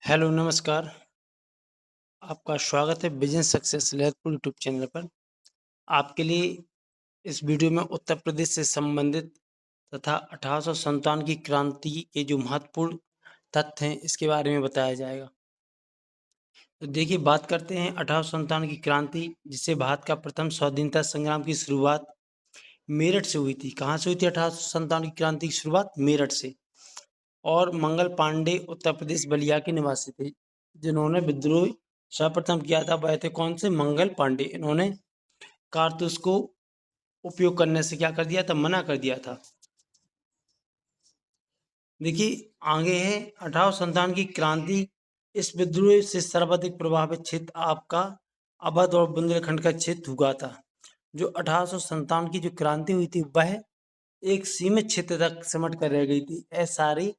Hello, नमस्कार। आपका स्वागत है business success Laharpur YouTube channel पर। आपके लिए इस वीडियो में उत्तर प्रदेश से संबंधित तथा 1857 की क्रांति के जो महत्वपूर्ण तथ्य हैं, इसके बारे में बताया जाएगा। तो देखिए, बात करते हैं 1857 की क्रांति, जिससे भारत का प्रथम स्वाधीनता संग्राम की शुरुआत मेरठ से हुई थी। कहाँ से हुई थी 1857 की क्रांति की शुरुआत? मेरठ से। और मंगल पांडे उत्तर प्रदेश बलिया के निवासी थे, जिन्होंने विद्रोह सर्वप्रथम किया था। वह थे कौन से? मंगल पांडे। इन्होंने कारतूस को उपयोग करने से क्या कर दिया था? मना कर दिया था। देखिए, आगे है 1857 की क्रांति। इस विद्रोह से सर्वाधिक प्रभावित क्षेत्र आपका अवध और बुंदेलखंड का क्षेत्र हुआ था। जो 1857 की जो क्रांति हुई थी, वह एक सीमित क्षेत्र तक सिमट कर रह गई थी। सारे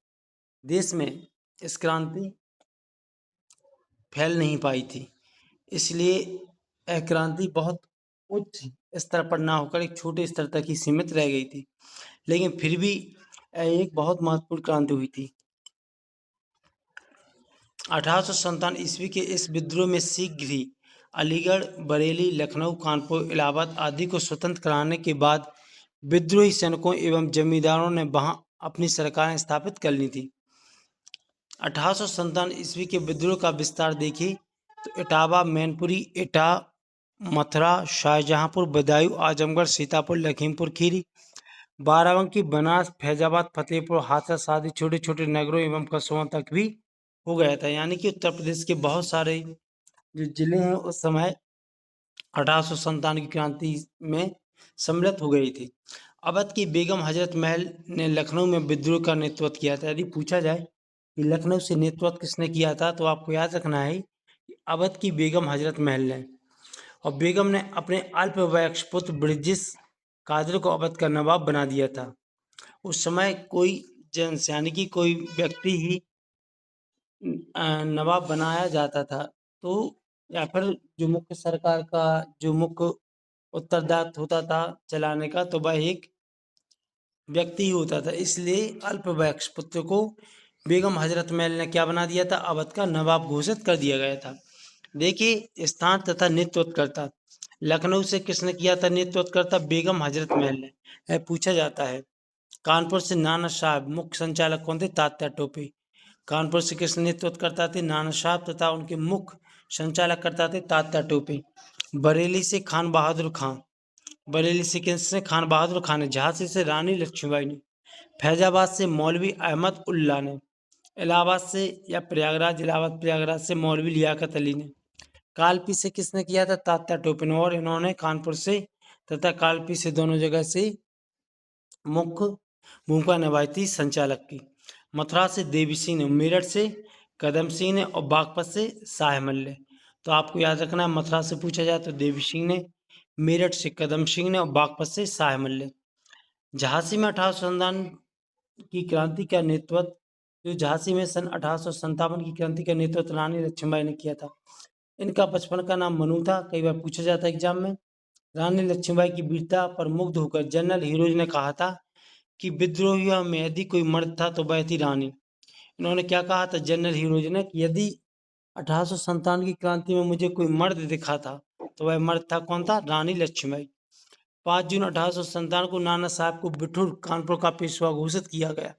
देश में इस क्रांति फैल नहीं पाई थी। इसलिए यह क्रांति बहुत उच्च स्तर पर ना होकर एक छोटे स्तर तक ही सीमित रह गई थी। लेकिन फिर भी यह एक बहुत महत्वपूर्ण क्रांति हुई थी। 1857 ईस्वी के इस विद्रोह में शीघ्र ही अलीगढ़, बरेली, लखनऊ, कानपुर, इलाहाबाद आदि को स्वतंत्र कराने के बाद विद्रोही सैनिकों एवं जमींदारों ने वहां अपनी सरकारें स्थापित कर ली थी। 1857 ईस्वी के विद्रोह का विस्तार देखिए तो इटावा, मैनपुरी, एटा, मथुरा, शाहजहांपुर, बदायूं, आजमगढ़, सीतापुर, लखीमपुर खीरी, बाराबंकी, बनास, फैजाबाद, फतेहपुर, हाथरस आदि छोटे छोटे नगरों एवं कस्बों तक भी हो गया था। यानी कि उत्तर प्रदेश के बहुत सारे जो जिले हैं उस समय 1857 की क्रांति में सम्मिलित हो गई थी। अवध की बेगम हजरत महल ने लखनऊ में विद्रोह का नेतृत्व किया था। यदि पूछा जाए कि लखनऊ से नेतृत्व किसने किया था, तो आपको याद रखना है कि अवध की बेगम हजरत महल ने। और बेगम ने अपने अल्पवयस्क पुत्र ब्रिजेश कादर को अवध का नवाब बना दिया था। उस समय कोई जेंट्स यानी कि कोई व्यक्ति ही नवाब बनाया जाता था, तो या फिर जो मुख्य सरकार का जो मुख्य उत्तरदायित्व होता था चलाने का, तो वह एक व्यक्ति ही होता था। इसलिए अल्पवयस्क पुत्र को बेगम हजरत महल ने क्या बना दिया था? अवध का नवाब घोषित कर दिया गया था। देखिए, स्थान तथा नेतृत्वकर्ता लखनऊ से किसने किया था नेतृत्वकर्ता? बेगम हजरत महल ने। यह पूछा जाता है। कानपुर से नाना साहब मुख्य संचालक कौन थे? तात्या टोपे। कानपुर से किसने नेतृत्व करता थे? नाना साहब। तथा उनके मुख्य संचालक करता थे तात्या टोपे। बरेली से खान बहादुर खां। बरेली से किसने? खान बहादुर खान ने। झांसी से रानी लक्ष्मीबाई ने। फैजाबाद से मौलवी अहमद उल्ला ने। इलाहाबाद से या प्रयागराज, इलाहाबाद प्रयागराज से मौलवी लियाकत अली ने। कालपी से किसने किया था? तात्या टोपे ने। और इन्होंने कानपुर से तथा कालपी से दोनों जगह से मुख्य भूमिका निभाई थी संचालक की। मथुरा से देवी सिंह ने, मेरठ से कदम सिंह ने और बागपत से साहेमल ने। तो आपको याद रखना है, मथुरा से पूछा जाए तो देवी सिंह ने, मेरठ से कदम सिंह ने और बागपत से साहेमल ने। झांसी में 1857 की क्रांति का नेतृत्व जो झांसी में सन 1857 की क्रांति का नेतृत्व रानी लक्ष्मीबाई ने किया था। इनका बचपन का नाम मनु था। कई बार पूछा जाता है एग्जाम में। रानी लक्ष्मीबाई की वीरता पर मुग्ध होकर जनरल हीरोज ने कहा था कि विद्रोहियों में यदि कोई मर्द था तो वह थी रानी। इन्होंने क्या कहा था जनरल हीरोज ने कि यदि 1857 की क्रांति में मुझे कोई मर्द दिखा था तो वह मर्द था कौन था? रानी लक्ष्मीबाई। 5 जून 1857 को नाना साहब को बिठूर कानपुर का पेशवा घोषित किया गया।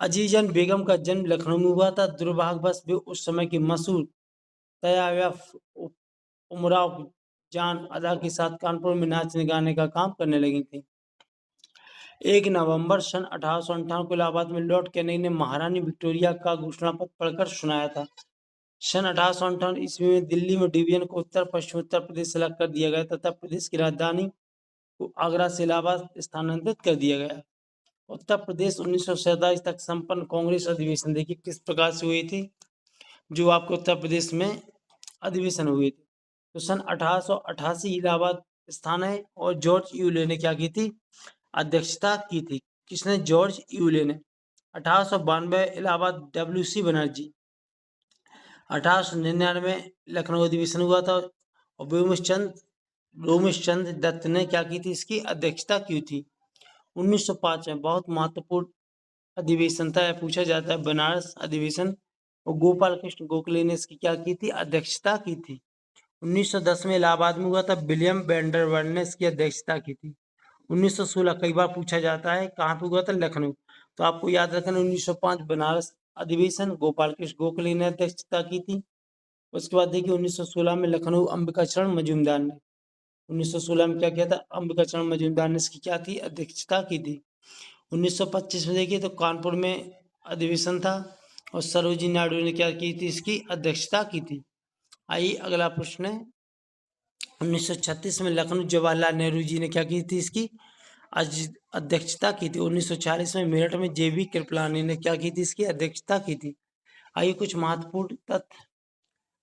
अजीजन बेगम का जन्म लखनऊ में हुआ था। दुर्भाग्यवश वे उस समय की मशहूर तयायफ उमराव जान अदा के साथ कानपुर में नाचने गाने का काम करने लगी थी। 1 नवंबर सन 1858 को इलाहाबाद में लॉर्ड कैनिंग ने महारानी विक्टोरिया का घोषणा पत्र पढ़कर सुनाया था। सन 1858 ईस्वी में दिल्ली में डिवीजन को उत्तर पश्चिम उत्तर प्रदेश से अलग कर दिया गया तथा प्रदेश की राजधानी को आगरा से इलाहाबाद स्थानांतरित कर दिया गया। उत्तर प्रदेश 1947 तक संपन्न कांग्रेस अधिवेशन देखिए किस प्रकार से हुई थी, जो आपको उत्तर प्रदेश में अधिवेशन हुए थे। तो सन 1888 इलाहाबाद स्थान है और जॉर्ज यूले ने क्या की थी? अध्यक्षता की थी। किसने? जॉर्ज यूले ने। 1892 इलाहाबाद डब्ल्यूसी बनर्जी। 1899 लखनऊ अधिवेशन हुआ था और रोमेशचंद दत्त ने क्या की थी? इसकी अध्यक्षता की थी। 1905 में बहुत महत्वपूर्ण अधिवेशन था। पूछा जाता है बनारस अधिवेशन और गोपाल कृष्ण गोखले ने इसकी क्या की थी, अध्यक्षता की थी। 1910 में इलाहाबाद में हुआ था, विलियम वैंडरबिल्ट ने इसकी अध्यक्षता की थी। 1916 कई बार पूछा जाता है कहाँ पे हुआ था, लखनऊ। तो आपको याद रखना 1905 बनारस अधिवेशन गोपाल कृष्ण गोखले ने अध्यक्षता की थी। उसके बाद देखिए 1916 में लखनऊ अंबिकाचरण मजूमदार ने 1916 में क्या किया था, अंबिकाचरण मजूमदार ने इसकी क्या थी, अध्यक्षता की थी। 1925 में देखिए तो कानपुर में अधिवेशन था और सरोजिनी नायडू ने क्या की थी, इसकी अध्यक्षता की थी। आइए अगला प्रश्न है, 1936 में लखनऊ जवाहरलाल नेहरू जी ने क्या की थी, इसकी अध्यक्षता की थी। 1940 में मेरठ में जेबी कृपलानी ने क्या की थी, इसकी अध्यक्षता की थी। आइए कुछ महत्वपूर्ण तथ्य,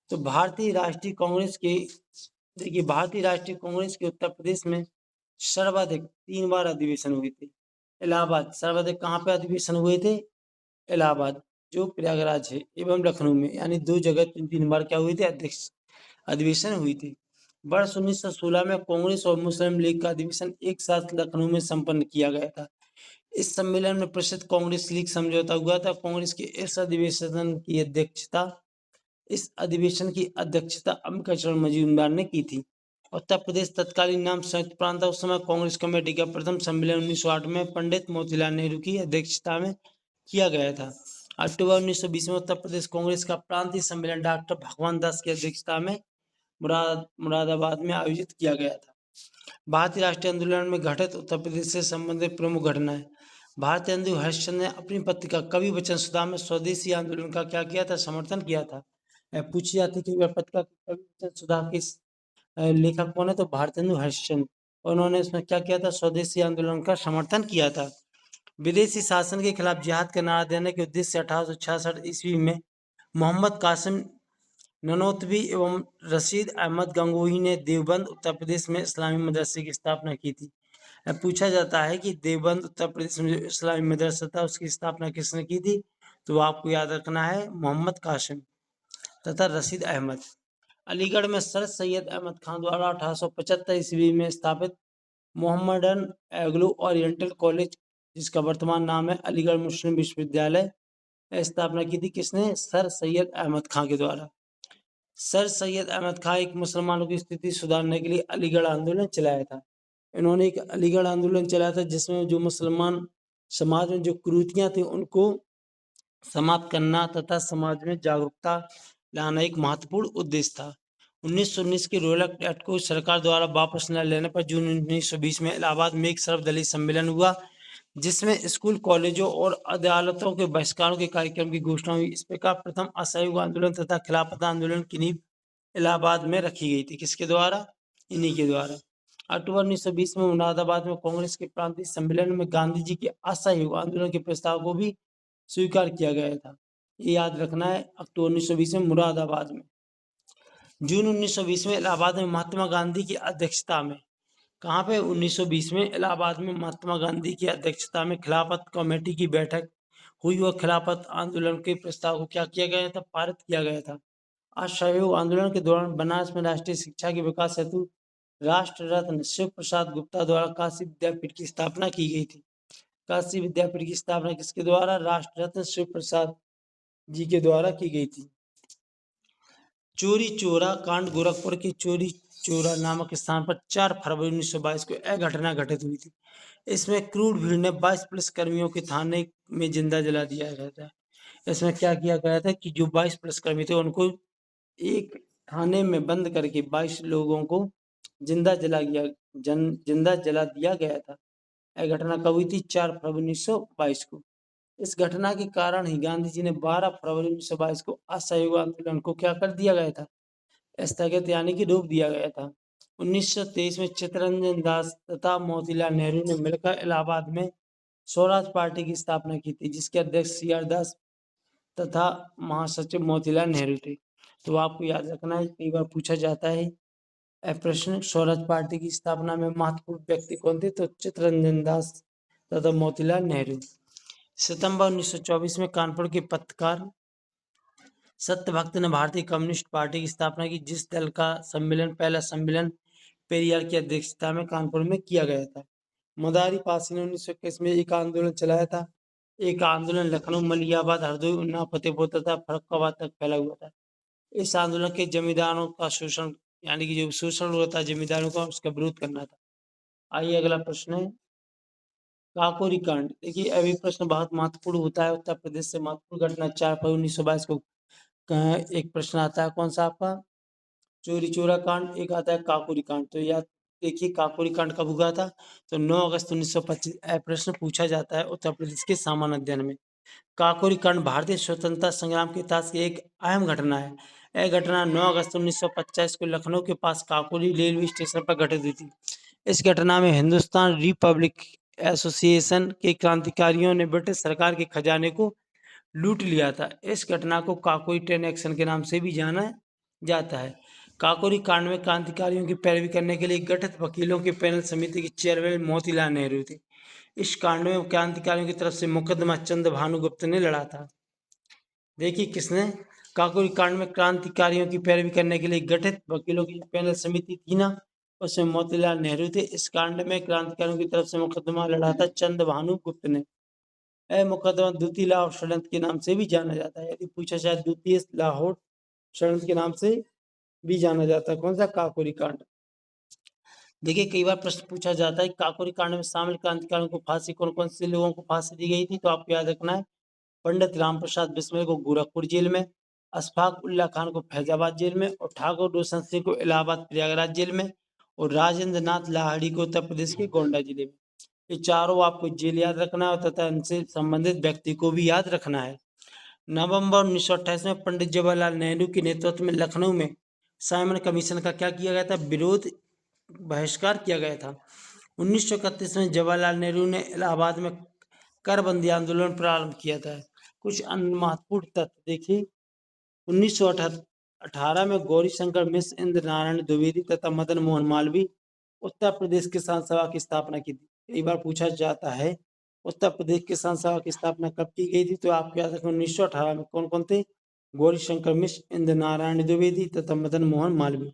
तो भारतीय राष्ट्रीय कांग्रेस के, देखिए भारतीय राष्ट्रीय कांग्रेस के उत्तर प्रदेश में सर्वाधिक 3 बार अधिवेशन हुए थे। इलाहाबाद सर्वाधिक कहाँ पे अधिवेशन हुए थे, इलाहाबाद जो प्रयागराज है एवं लखनऊ में, यानी 2 जगह 3 बार क्या हुए थे, अध्यक्ष अधिवेशन हुई थी। वर्ष 1916 में कांग्रेस और मुस्लिम लीग का अधिवेशन एक साथ लखनऊ में संपन्न किया गया था। इस सम्मेलन में प्रसिद्ध कांग्रेस लीग समझौता हुआ था। कांग्रेस के इस अधिवेशन की अध्यक्षता अंबिकाचरण मजूमदार ने की थी। उत्तर प्रदेश तत्कालीन नाम संयुक्त प्रांत था। उस समय कांग्रेस कमेटी का प्रथम सम्मेलन 1908 में पंडित मोतीलाल नेहरू की अध्यक्षता में किया गया था। अक्टूबर 1920 में उत्तर प्रदेश कांग्रेस का प्रांतीय सम्मेलन डॉक्टर भगवान दास की अध्यक्षता में मुरादाबाद में आयोजित किया गया था। भारतीय राष्ट्रीय आंदोलन में घटित उत्तर प्रदेश से संबंधित प्रमुख घटनाएं, भारतीय हिंदू हरिश्चंद्र ने अपनी पत्रिका कवि वचन सुधा में स्वदेशी आंदोलन का क्या किया था, समर्थन किया था। पूछी जाती है कि वह पत्रिका कवि वचन सुधा के लेखक कौन है, तो भारतीय हिंदू हरिश्चंद्र, और उन्होंने इसमें क्या किया था, स्वदेशी आंदोलन का समर्थन किया था। विदेशी शासन के खिलाफ जिहाद का नारा देने के उद्देश्य से 1866 ईस्वी में मोहम्मद कासिम ननौतवी एवं रशीद अहमद गंगोही ने देवबंद उत्तर प्रदेश में इस्लामी मदरसे की स्थापना की थी। अब पूछा जाता है कि देवबंद उत्तर प्रदेश में जो इस्लामी मदरसा था उसकी स्थापना किसने की थी, तो आपको याद रखना है मोहम्मद कासिम तथा रशीद अहमद। अलीगढ़ में सर सैयद अहमद खान द्वारा 1875 ईस्वी में स्थापित मोहम्मदन एग्लो ओरिएंटल कॉलेज, जिसका वर्तमान नाम है अलीगढ़ मुस्लिम विश्वविद्यालय, स्थापना की थी किसने, सर सैयद अहमद खान के द्वारा। सर सैयद अहमद खान एक मुसलमानों की स्थिति सुधारने के लिए अलीगढ़ आंदोलन चलाया था। इन्होंने एक अलीगढ़ आंदोलन चलाया था जिसमें जो मुसलमान समाज में जो कुरीतियां थी उनको समाप्त करना तथा समाज में जागरूकता लाना एक महत्वपूर्ण उद्देश्य था। 1919 के रोलक एक्ट को सरकार द्वारा वापस न लेने पर जून 1920 में इलाहाबाद में एक सर्वदलीय सम्मेलन हुआ, जिसमें स्कूल, कॉलेजों और अदालतों के बहिष्कारों के कार्यक्रम की घोषणा हुई। इस प्रकार प्रथम असहयोग आंदोलन तथा खिलाफत आंदोलन की नींव इलाहाबाद में रखी गई थी। किसके द्वारा, इन्हीं के द्वारा। अक्टूबर 1920 में मुरादाबाद में कांग्रेस के प्रांतीय सम्मेलन में गांधी जी के असहयोग आंदोलन के प्रस्ताव को भी स्वीकार किया गया था। ये याद रखना है, अक्टूबर 1920 में मुरादाबाद में। जून 1920 में इलाहाबाद में महात्मा गांधी की अध्यक्षता में, कहाँ पे, 1920 में इलाहाबाद में महात्मा गांधी की अध्यक्षता में खिलाफत कमेटी की बैठक हुई और खिलाफत आंदोलन के प्रस्ताव को क्या किया गया था, पारित किया गया था। असहयोग आंदोलन के दौरान बनारस में राष्ट्रीय शिक्षा के विकास हेतु राष्ट्र रत्न शिव प्रसाद गुप्ता द्वारा काशी विद्यापीठ की स्थापना की गई थी। काशी विद्यापीठ की स्थापना किसके द्वारा, राष्ट्र रत्न शिव प्रसाद जी के द्वारा की गई थी। चोरी चोरा कांड, गोरखपुर के चोरी चोरा नामक स्थान पर 4 फरवरी 1922 को एक घटना घटित हुई थी। इसमें क्रूर भीड़ ने 22 पुलिस कर्मियों के थाने में जिंदा जला दिया गया था। इसमें क्या किया गया था कि जो 22 पुलिसकर्मी थे उनको एक थाने में बंद करके 22 लोगों को जिंदा जला दिया गया था। यह घटना कब हुई थी, 4 फरवरी 1922 को। इस घटना के कारण ही गांधी जी ने 12 फरवरी 1922 को असहयोग आंदोलन को क्या कर दिया गया था, स्थगित यानी कि रोक दिया गया था। 1923 में चित्तरंजन दास तथा मोतीलाल नेहरू ने मिलकर इलाहाबाद में स्वराज पार्टी की स्थापना की थी, जिसके अध्यक्ष सी.आर. दास तथा महासचिव मोतीलाल नेहरू थे। तो आपको याद रखना है, कई बार पूछा जाता है प्रश्न, स्वराज पार्टी की स्थापना में महत्वपूर्ण व्यक्ति कौन थे, तो चित्तरंजन दास तथा मोतीलाल नेहरू। सितंबर 1924 में कानपुर के पत्रकार सत्यभक्त ने भारतीय कम्युनिस्ट पार्टी की स्थापना की, जिस दल का पहला सम्मेलन पेरियार की अध्यक्षता में कानपुर में किया गया था। मदारी पासी ने 1921 में एक आंदोलन चलाया था, एक आंदोलन लखनऊ, मलियाबाद, हरदोई, उन्नाव, फतेहपुर तथा फर्रुखाबाद तक फैला हुआ था। इस आंदोलन के जमींदारों का शोषण, यानी कि जो शोषण हुआ था जमींदारों का, उसका विरोध करना था। आइए अगला प्रश्न है काकोरी कांड। देखिए अभी प्रश्न बहुत महत्वपूर्ण होता है, उत्तर प्रदेश से महत्वपूर्ण घटना 4 फरवरी 1922 को एक प्रश्न आता है, कौन सा आपका चोरी चोरा कांड, एक आता है काकोरी कांड। तो याद देखिए काकोरी कांड कब हुआ था, तो 9 अगस्त 1925 प्रश्न पूछा जाता है उत्तर प्रदेश के सामान्य अध्ययन में। काकोरी कांड भारतीय स्वतंत्रता संग्राम के इतिहास की एक अहम घटना है। यह घटना 9 अगस्त 1925 को लखनऊ के पास काकोरी रेलवे स्टेशन पर घटित हुई थी। इस घटना में हिंदुस्तान रिपब्लिक एसोसिएशन के क्रांतिकारियों ने ब्रिटिश सरकार के खजाने को लूट लिया था। इस घटना को काकोरी ट्रेन एक्शन के नाम से भी जाना जाता है। काकोरी कांड में क्रांतिकारियों की पैरवी करने के लिए गठित वकीलों के पैनल समिति के चेयरमैन मोतीलाल नेहरू थे। इस कांड में क्रांतिकारियों की तरफ से मुकदमा चंद्र भानुगुप्त ने लड़ा था। देखिए किसने, काकोरी कांड में क्रांतिकारियों की पैरवी करने के लिए गठित वकीलों की पैनल समिति थी ना, उसमें मोतीलाल नेहरू थे। इस कांड में क्रांतिकारियों की तरफ से मुकदमा लड़ा था चंद्र भानुगुप्त ने। यह मुकदमा द्वितीय लाहौर षड्यंत्र के नाम से भी जाना जाता है। यदि पूछा जाए द्वितीय लाहौर षड्यंत्र के नाम से भी जाना जाता है, कौन सा काकोरी कांड। देखिए कई बार प्रश्न पूछा जाता है काकोरी कांड में शामिल क्रांतिकारियों को फांसी कौन कौन से लोगों को फांसी दी गई थी, तो आपको याद रखना है पंडित राम प्रसाद बिस्मिल को गोरखपुर जेल में, अशफाक उल्ला खान को फैजाबाद जेल में, और ठाकुर रोशन सिंह को इलाहाबाद प्रयागराज जेल में, और राजेंद्र नाथ लाहिड़ी को उत्तर प्रदेश के गोंडा जिले में। ये चारों आपको जेल याद रखना है तथा इनसे संबंधित व्यक्ति को भी याद रखना है। नवंबर 1928 में पंडित जवाहरलाल नेहरू के नेतृत्व में लखनऊ में साइमन कमीशन का क्या किया गया था, विरोध बहिष्कार किया गया था। 1931 में जवाहरलाल नेहरू ने इलाहाबाद में करबंदी आंदोलन प्रारंभ किया था। कुछ अन्य महत्वपूर्ण तथ्य देखिए 1918 में गौरी शंकर मिश्र, इंद्र नारायण द्विवेदी तथा मदन मोहन मालवीय उत्तर प्रदेश किसान सभा की स्थापना की थी। कई बार पूछा जाता है उत्तर प्रदेश किसान सभा की स्थापना कब की गई थी, तो आपको याद रखना 1918 में कौन कौन थे, गौरी शंकर मिश्र, इंद्र नारायण द्विवेदी तथा मदन मोहन मालवीय।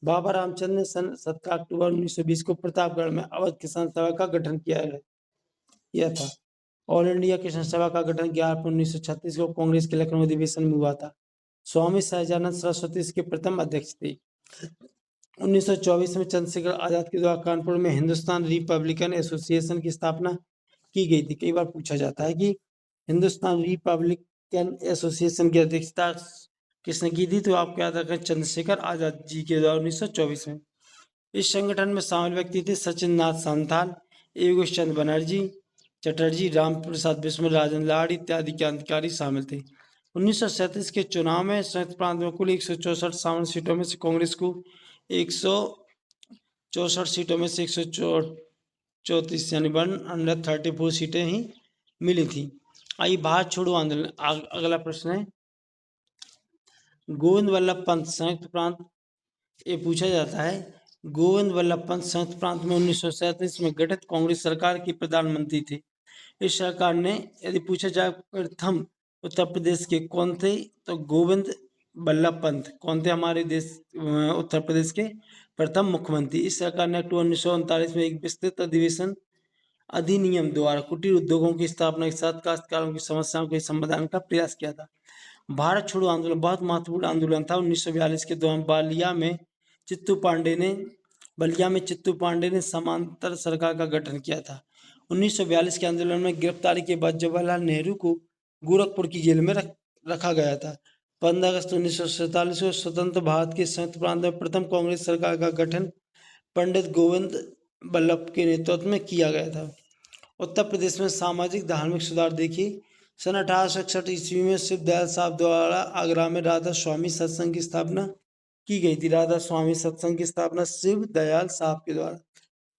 बाबा रामचंद्र ने सन 17 अक्टूबर 1920 को प्रतापगढ़ में अवध किसान सभा का गठन किया था। ऑल इंडिया किसान सभा का गठन 11 अप्रैल 1936 को कांग्रेस के लखनऊ अधिवेशन में हुआ था। स्वामी सहजानंद सरस्वती इसके प्रथम अध्यक्ष थे। 1924 में चंद्रशेखर आजाद के द्वारा कानपुर में हिंदुस्तान रिपब्लिकन एसोसिएशन की स्थापना की गई थी। कई बार पूछा जाता है कि हिंदुस्तान रिपब्लिकन एसोसिएशन की अध्यक्षता किसने की थी, तो आपको याद रखें चंद्रशेखर आजाद जी के द्वारा 1924 में। इस संगठन में शामिल व्यक्ति थे सचिन नाथ संथाल, योगेश चंद्र बनर्जी चटर्जी, राम प्रसाद बिस्मिल, राजेंद्र लाहिड़ी इत्यादि क्रांतिकारी शामिल थे। 1937 के चुनाव में संयुक्त प्रांत में कुल 164 सामान्य सीटों में से कांग्रेस को 164 सीटों में से 134 यानी 134 सीटें ही मिली थी। आइए भारत छोड़ो आंदोलन, अगला प्रश्न है गोविंद वल्लभ पंत संयुक्त प्रांत, ये पूछा जाता है गोविंद वल्लभ पंत संयुक्त प्रांत में 1937 में गठित कांग्रेस सरकार के प्रधानमंत्री थे। इस सरकार ने, यदि पूछा जाए प्रथम उत्तर प्रदेश के कौन थे, तो गोविंद वल्लभ पंत कौन थे हमारे देश उत्तर प्रदेश के प्रथम मुख्यमंत्री। इस सरकार ने अक्टूबर 1939 में एक विस्तृत अधिनियम द्वारा कुटीर उद्योगों की स्थापना के साथ काश्तकारों की समस्याओं के समाधान का प्रयास किया था। भारत छोड़ो आंदोलन बहुत महत्वपूर्ण आंदोलन था। 1942 के दौरान बलिया में चित्तू पांडे ने समांतर सरकार का गठन किया था। 1942 के आंदोलन में गिरफ्तारी के बाद जवाहरलाल नेहरू को गोरखपुर की जेल में रखा गया था। 15 अगस्त 1947 को स्वतंत्र भारत के संयुक्त प्रांत में प्रथम कांग्रेस सरकार का गठन पंडित गोविंद वल्लभ के नेतृत्व में किया गया था। उत्तर प्रदेश में सामाजिक धार्मिक सुधार देखिए सन 1861 ईस्वी में शिव दयाल साहब द्वारा आगरा में राधा स्वामी सत्संग की स्थापना की गई थी। राधा स्वामी सत्संग की स्थापना शिव दयाल साहब के द्वारा।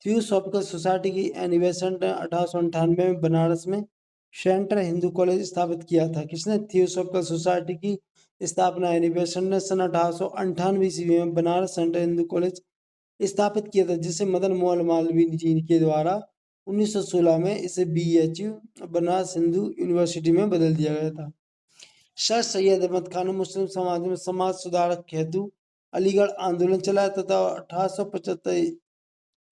थियोसॉफिकल सोसाइटी की एनिवर्सरी ने 1898 में बनारस में सेंट्रल हिंदू कॉलेज स्थापित किया था। किसने, थियोसॉफिकल सोसाइटी की स्थापना एनिवर्सरी ने सन 1898 ईस्वी में बनारस सेंट्रल हिंदू कॉलेज स्थापित किया था, जिसे मदन मोहन मालवीय जी के द्वारा 1916 में इसे BHU बनारस हिंदू यूनिवर्सिटी में बदल दिया गया था। सर सैयद अहमद खान ने मुस्लिम समाज में समाज सुधारक हेतु अलीगढ़ आंदोलन चलाया तथा 1875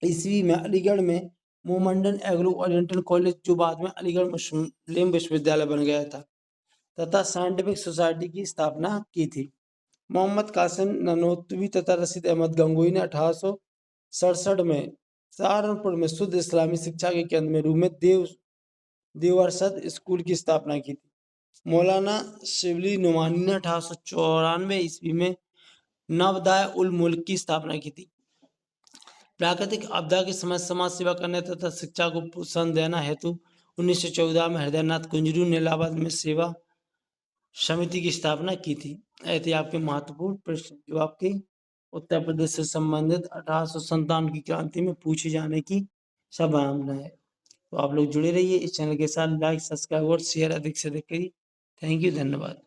ईस्वी में अलीगढ़ में मोहम्मडन एग्रो ओरिएंटल कॉलेज जो बाद में अलीगढ़ मुस्लिम विश्वविद्यालय बन गया था, तथा साइंटिफिक सोसाइटी की स्थापना की थी। मोहम्मद कासिम ननोतवी तथा रशीद अहमद गंगोई ने 1867 में सहारनपुर में शुद्ध इस्लामी शिक्षा के केंद्र में रूप में देवरसद स्कूल की स्थापना की थी। मौलाना शिबली नुमानी ने 1894 ईस्वी में नवदाय उल मुल्क की स्थापना की थी। प्राकृतिक आपदा के समय समाज सेवा करने तथा शिक्षा को प्रोत्साहन देना हेतु 1914 में हृदयनाथ कुंजरू ने इलाहाबाद में सेवा समिति की स्थापना की थी। ऐसे आपके महत्वपूर्ण प्रश्न जो आपके उत्तर प्रदेश से संबंधित 1897 की क्रांति में पूछे जाने की संभावना है। तो आप लोग जुड़े रहिए इस चैनल के साथ, लाइक सब्सक्राइब और शेयर अधिक से अधिक करिए। थैंक यू, धन्यवाद।